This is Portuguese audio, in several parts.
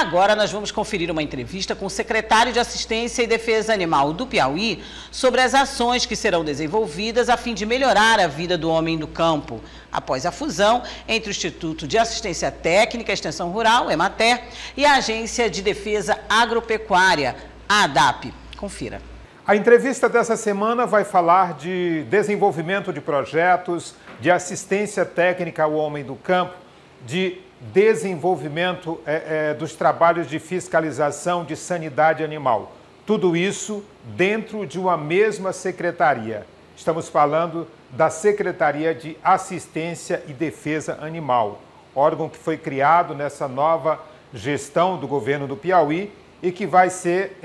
Agora nós vamos conferir uma entrevista com o secretário de Assistência e Defesa Animal do Piauí sobre as ações que serão desenvolvidas a fim de melhorar a vida do homem do campo, após a fusão entre o Instituto de Assistência Técnica e Extensão Rural, EMATER, e a Agência de Defesa Agropecuária, a ADAP. Confira. A entrevista dessa semana vai falar de desenvolvimento de projetos, de assistência técnica ao homem do campo, de desenvolvimento dos trabalhos de fiscalização de sanidade animal. Tudo isso dentro de uma mesma secretaria. Estamos falando da Secretaria de Assistência e Defesa Animal, órgão que foi criado nessa nova gestão do governo do Piauí e que vai ser,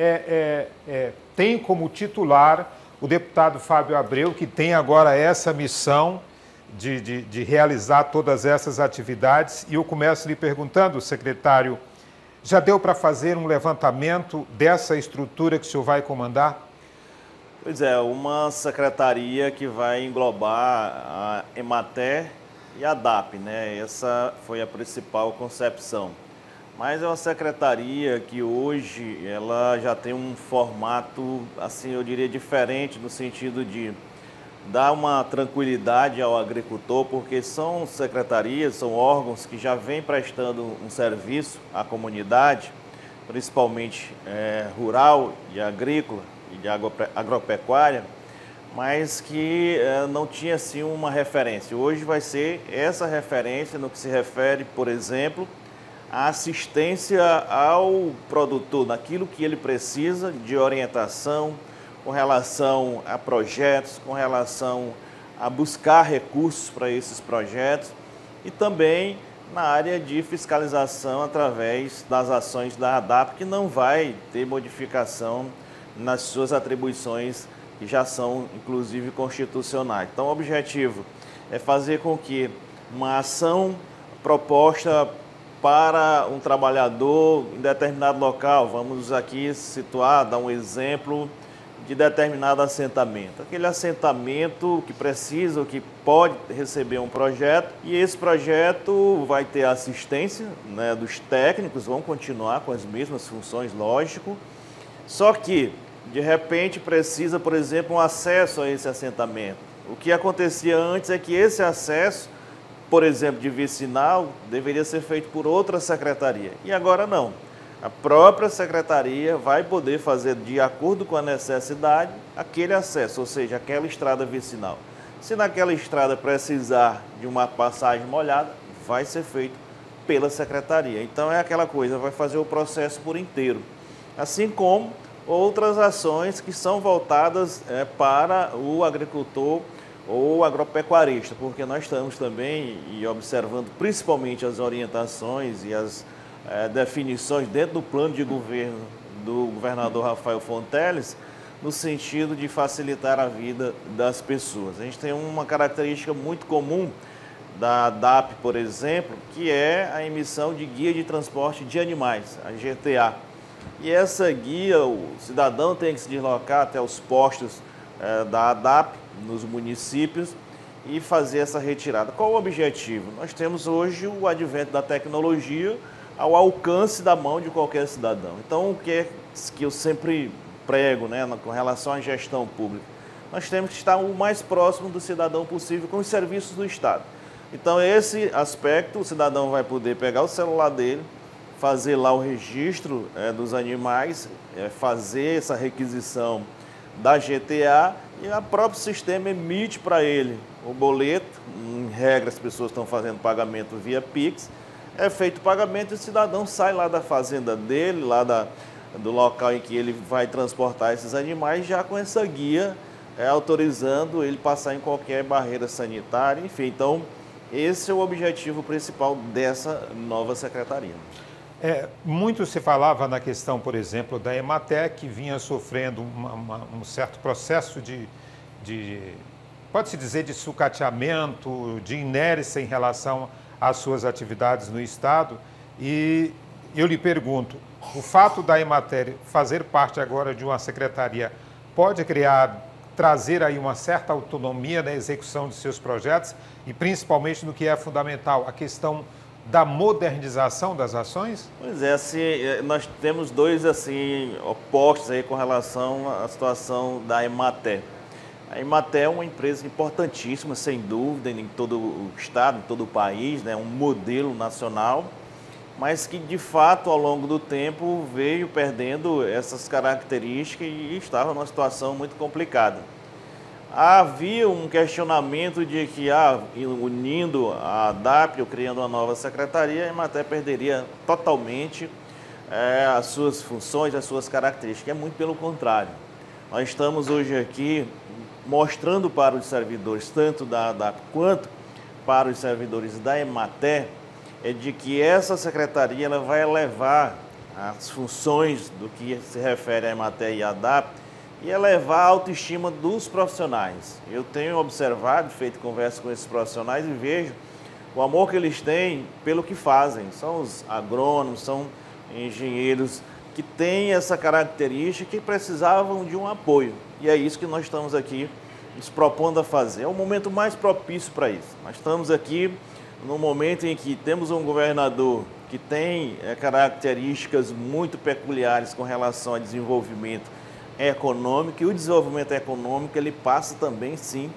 tem como titular o deputado Fábio Abreu, que tem agora essa missão de realizar todas essas atividades. E eu começo lhe perguntando, secretário, já deu para fazer um levantamento dessa estrutura que o senhor vai comandar? Pois é, uma secretaria que vai englobar a EMATER e a ADAP, né? Essa foi a principal concepção. Mas é uma secretaria que hoje ela já tem um formato, assim, eu diria, diferente, no sentido de dar uma tranquilidade ao agricultor, porque são secretarias, são órgãos que já vêm prestando um serviço à comunidade, principalmente rural e agrícola e de agropecuária, mas que não tinha assim uma referência. Hoje vai ser essa referência no que se refere, por exemplo, à assistência ao produtor, naquilo que ele precisa de orientação, com relação a projetos, com relação a buscar recursos para esses projetos e também na área de fiscalização através das ações da ADAP, que não vai ter modificação nas suas atribuições que já são, inclusive, constitucionais. Então, o objetivo é fazer com que uma ação proposta para um trabalhador em determinado local, vamos aqui situar, dar um exemplo de determinado assentamento. Aquele assentamento que precisa ou que pode receber um projeto, e esse projeto vai ter assistência, né, dos técnicos, vão continuar com as mesmas funções, lógico, só que de repente precisa, por exemplo, um acesso a esse assentamento. O que acontecia antes é que esse acesso, por exemplo, de vicinal, deveria ser feito por outra secretaria, e agora não. A própria secretaria vai poder fazer, de acordo com a necessidade, aquele acesso, ou seja, aquela estrada vicinal. Se naquela estrada precisar de uma passagem molhada, vai ser feito pela secretaria. Então é aquela coisa, vai fazer o processo por inteiro. Assim como outras ações que são voltadas para o agricultor ou agropecuarista, porque nós estamos também observando principalmente as orientações e as definições dentro do plano de governo do governador Rafael Fonteles, no sentido de facilitar a vida das pessoas. A gente tem uma característica muito comum da ADAP, por exemplo, que é a emissão de guia de transporte de animais, a GTA. E essa guia, o cidadão tem que se deslocar até os postos da ADAP, nos municípios, e fazer essa retirada. Qual o objetivo? Nós temos hoje o advento da tecnologia ao alcance da mão de qualquer cidadão. Então, o que é que eu sempre prego, né, com relação à gestão pública? Nós temos que estar o mais próximo do cidadão possível com os serviços do Estado. Então, esse aspecto, o cidadão vai poder pegar o celular dele, fazer lá o registro dos animais, fazer essa requisição da GTA, e o próprio sistema emite para ele o boleto. Em regra, as pessoas estão fazendo pagamento via Pix, é feito o pagamento e o cidadão sai lá da fazenda dele, lá do local em que ele vai transportar esses animais, já com essa guia autorizando ele passar em qualquer barreira sanitária, enfim. Então, esse é o objetivo principal dessa nova secretaria. Muito se falava na questão, por exemplo, da EMATER, que vinha sofrendo um certo processo pode-se dizer, de sucateamento, de inércia em relação às suas atividades no Estado. E eu lhe pergunto, o fato da EMATER fazer parte agora de uma secretaria pode trazer aí uma certa autonomia na execução de seus projetos e principalmente no que é fundamental, a questão da modernização das ações? Pois é, assim, nós temos dois assim, opostos aí com relação à situação da Emater. A Emater é uma empresa importantíssima, sem dúvida, em todo o estado, em todo o país, né? Um modelo nacional, mas que de fato ao longo do tempo veio perdendo essas características e estava numa situação muito complicada. Havia um questionamento de que, unindo a ADAPE ou criando uma nova secretaria, a Emater perderia totalmente as suas funções, as suas características. É muito pelo contrário. Nós estamos hoje aqui mostrando para os servidores, tanto da ADAPE quanto para os servidores da Emater, de que essa secretaria ela vai elevar as funções do que se refere à Emater e à ADAPE e elevar a autoestima dos profissionais. Eu tenho observado, feito conversa com esses profissionais e vejo o amor que eles têm pelo que fazem. São os agrônomos, são engenheiros que têm essa característica que precisavam de um apoio. E é isso que nós estamos aqui nos propondo a fazer. É o momento mais propício para isso. Nós estamos aqui no momento em que temos um governador que tem características muito peculiares com relação ao desenvolvimento econômico, e o desenvolvimento econômico ele passa também, sim,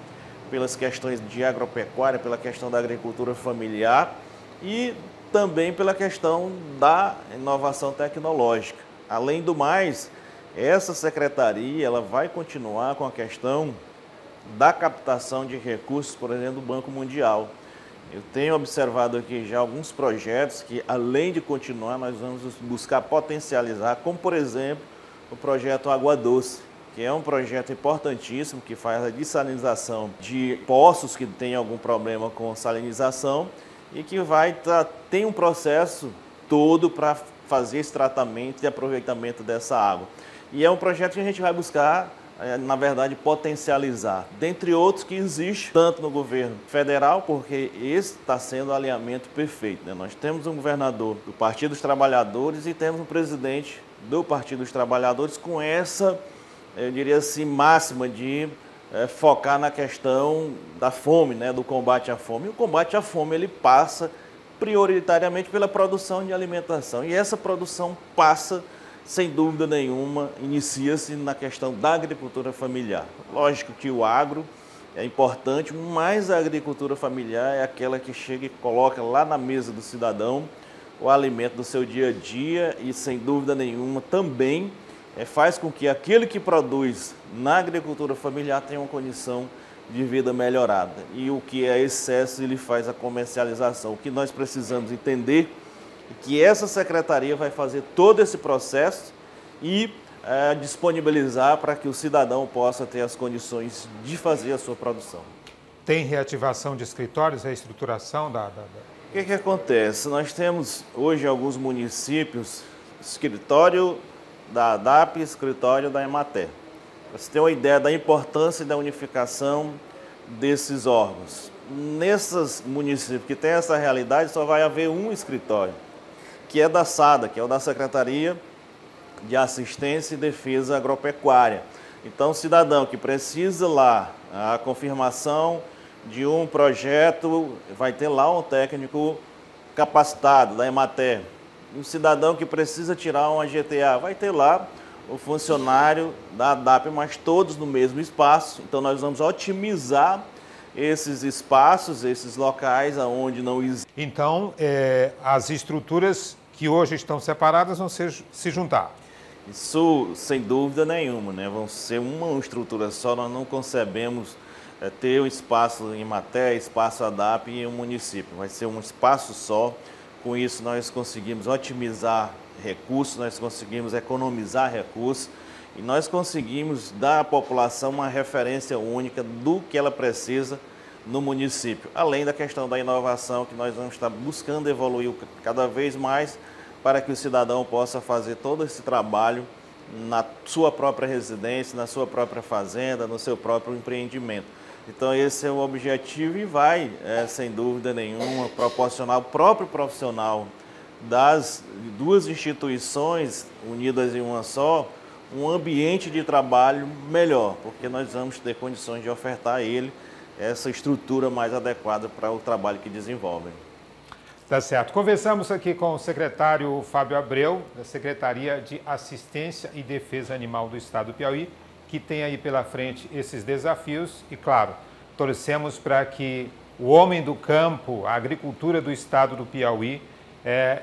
pelas questões de agropecuária, pela questão da agricultura familiar e também pela questão da inovação tecnológica. Além do mais, essa secretaria ela vai continuar com a questão da captação de recursos, por exemplo, do Banco Mundial. Eu tenho observado aqui já alguns projetos que, além de continuar, nós vamos buscar potencializar, como, por exemplo, o projeto Água Doce, que é um projeto importantíssimo, que faz a dessalinização de poços que têm algum problema com salinização e que tem um processo todo para fazer esse tratamento e aproveitamento dessa água. E é um projeto que a gente vai buscar, na verdade, potencializar, dentre outros que existe tanto no governo federal, porque esse está sendo o alinhamento perfeito, né? Nós temos um governador do Partido dos Trabalhadores e temos um presidente do Partido dos Trabalhadores com essa, eu diria assim, máxima de focar na questão da fome, né? Do combate à fome. E o combate à fome ele passa prioritariamente pela produção de alimentação, e essa produção passa, sem dúvida nenhuma, inicia-se na questão da agricultura familiar. Lógico que o agro é importante, mas a agricultura familiar é aquela que chega e coloca lá na mesa do cidadão o alimento do seu dia a dia e, sem dúvida nenhuma, também faz com que aquele que produz na agricultura familiar tenha uma condição de vida melhorada. E o que é excesso, ele faz a comercialização. O que nós precisamos entender que essa secretaria vai fazer todo esse processo e disponibilizar para que o cidadão possa ter as condições de fazer a sua produção. Tem reativação de escritórios, reestruturação O que acontece? Nós temos hoje alguns municípios, escritório da ADAPE e escritório da Emater. Para você ter uma ideia da importância da unificação desses órgãos. Nesses municípios que tem essa realidade, só vai haver um escritório, que é da SADA, que é o da Secretaria de Assistência e Defesa Agropecuária. Então, o cidadão que precisa lá a confirmação de um projeto, vai ter lá um técnico capacitado da Emater. Um cidadão que precisa tirar uma GTA, vai ter lá o funcionário da ADAPE, mas todos no mesmo espaço. Então, nós vamos otimizar esses espaços, esses locais onde não existe. Então, as estruturas que hoje estão separadas vão se juntar. Isso, sem dúvida nenhuma, né? Vão ser uma estrutura só, nós não concebemos ter um espaço em Emater, espaço ADAPE e um município. Vai ser um espaço só. Com isso, nós conseguimos otimizar recursos, nós conseguimos economizar recursos e nós conseguimos dar à população uma referência única do que ela precisa no município. Além da questão da inovação, que nós vamos estar buscando evoluir cada vez mais para que o cidadão possa fazer todo esse trabalho na sua própria residência, na sua própria fazenda, no seu próprio empreendimento. Então, esse é o objetivo e vai, sem dúvida nenhuma, proporcionar ao próprio profissional das duas instituições unidas em uma só, um ambiente de trabalho melhor, porque nós vamos ter condições de ofertar a ele essa estrutura mais adequada para o trabalho que desenvolvem. Tá certo. Conversamos aqui com o secretário Fábio Abreu, da Secretaria de Assistência e Defesa Animal do Estado do Piauí, que tem aí pela frente esses desafios e, claro, torcemos para que o homem do campo, a agricultura do Estado do Piauí,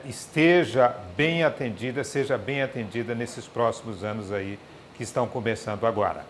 esteja bem atendida, seja bem atendida nesses próximos anos aí que estão começando agora.